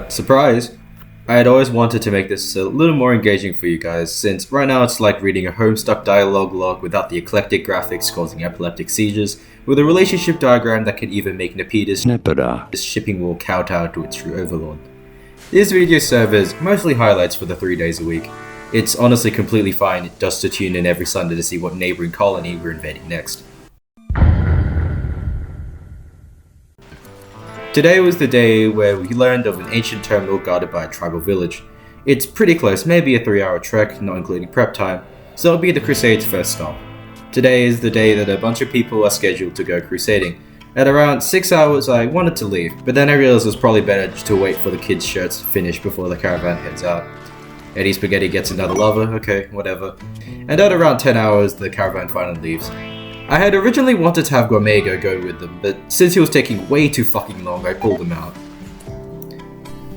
Surprise! I had always wanted to make this a little more engaging for you guys, since right now it's like reading a Homestuck dialogue log without the eclectic graphics causing epileptic seizures, with a relationship diagram that can even make Nepeta's shipping wall kowtow to its true overlord. This video serve as mostly highlights for the 3 days a week. It's honestly completely fine just to tune in every Sunday to see what neighboring colony we're invading next. Today was the day where we learned of an ancient terminal guarded by a tribal village. It's pretty close, maybe a 3-hour trek, not including prep time, so it'll be the Crusade's first stop. Today is the day that a bunch of people are scheduled to go crusading. At around 6 hours I wanted to leave, but then I realized it was probably better just to wait for the kids' shirts to finish before the caravan heads out. Eddie Spaghetti gets another lover, okay, whatever. And at around 10 hours the caravan finally leaves. I had originally wanted to have Gourmego go with them, but since he was taking way too fucking long, I pulled him out.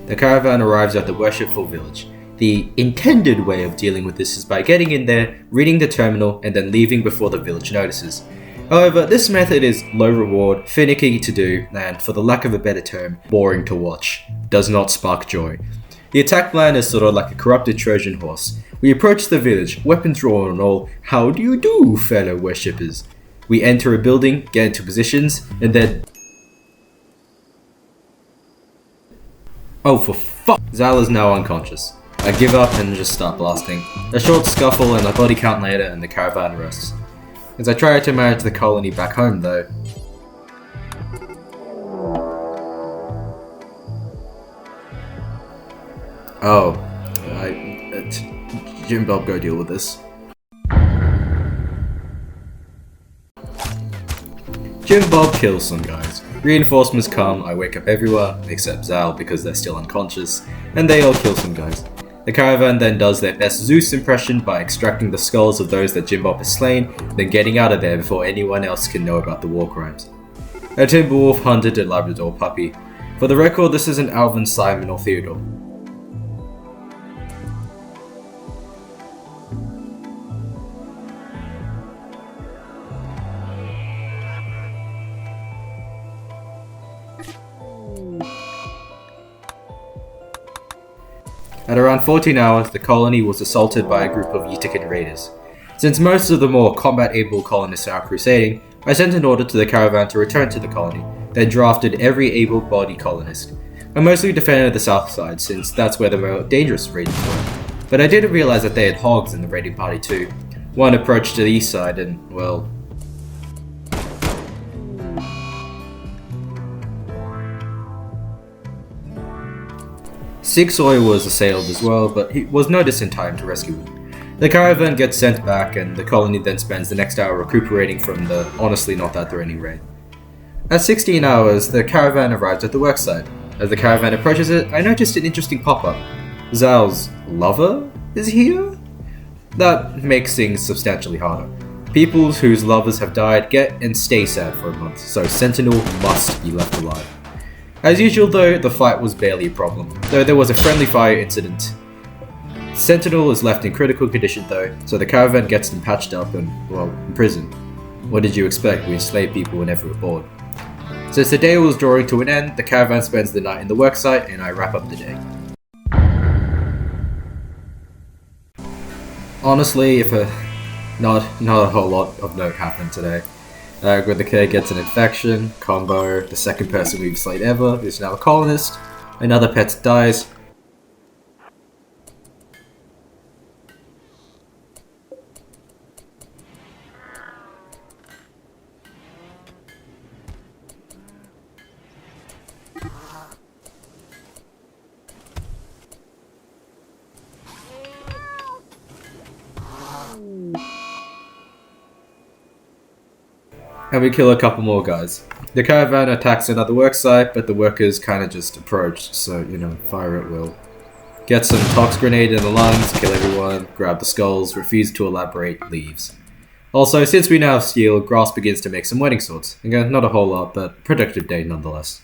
The caravan arrives at the worshipful village. The intended way of dealing with this is by getting in there, reading the terminal, and then leaving before the village notices. However, this method is low reward, finicky to do, and for the lack of a better term, boring to watch. Does not spark joy. The attack plan is sort of like a corrupted Trojan horse. We approach the village, weapons drawn and all. How do you do, fellow worshippers? We enter a building, get into positions, and then... Oh, for fuck! Zal is now unconscious. I give up and just start blasting. A short scuffle and a body count later and the caravan rests. As I try to manage the colony back home though... Oh, Jim Bob, go deal with this. Jim Bob kills some guys. Reinforcements come, I wake up everywhere, except Zal because they're still unconscious, and they all kill some guys. The caravan then does their best Zeus impression by extracting the skulls of those that Jim Bob has slain, then getting out of there before anyone else can know about the war crimes. A Timberwolf hunted a Labrador puppy. For the record, this isn't Alvin, Simon, or Theodore. At around 14 hours, the colony was assaulted by a group of Yetican raiders. Since most of the more combat-able colonists are crusading, I sent an order to the caravan to return to the colony, then drafted every able-bodied colonist. I mostly defended the south side, since that's where the more dangerous raiders were. But I didn't realize that they had hogs in the raiding party too. One approached to the east side and, well... Sixoy was assailed as well, but he was noticed in time to rescue him. The caravan gets sent back, and the colony then spends the next hour recuperating from the honestly not that threatening raid. At 16 hours, the caravan arrives at the worksite. As the caravan approaches it, I noticed an interesting pop-up. Zal's lover is here? That makes things substantially harder. People whose lovers have died get and stay sad for a month, so Sentinel must be left alive. As usual though, the fight was barely a problem, though there was a friendly fire incident. Sentinel is left in critical condition though, so the caravan gets them patched up and, well, imprisoned. What did you expect? We enslaved people whenever we're bored. Since the day was drawing to an end, the caravan spends the night in the worksite and I wrap up the day. Honestly, not a whole lot of note happened today. Gridike gets an infection, Combo, the second person we've slayed ever, is now a colonist, another pet dies. And we kill a couple more guys. The caravan attacks another worksite, but the workers kinda just approached, so, fire at will. Get some tox grenade in the lungs, kill everyone, grab the skulls, refuse to elaborate, leaves. Also, since we now have steel, Grass begins to make some wedding swords. Again, not a whole lot, but productive day nonetheless.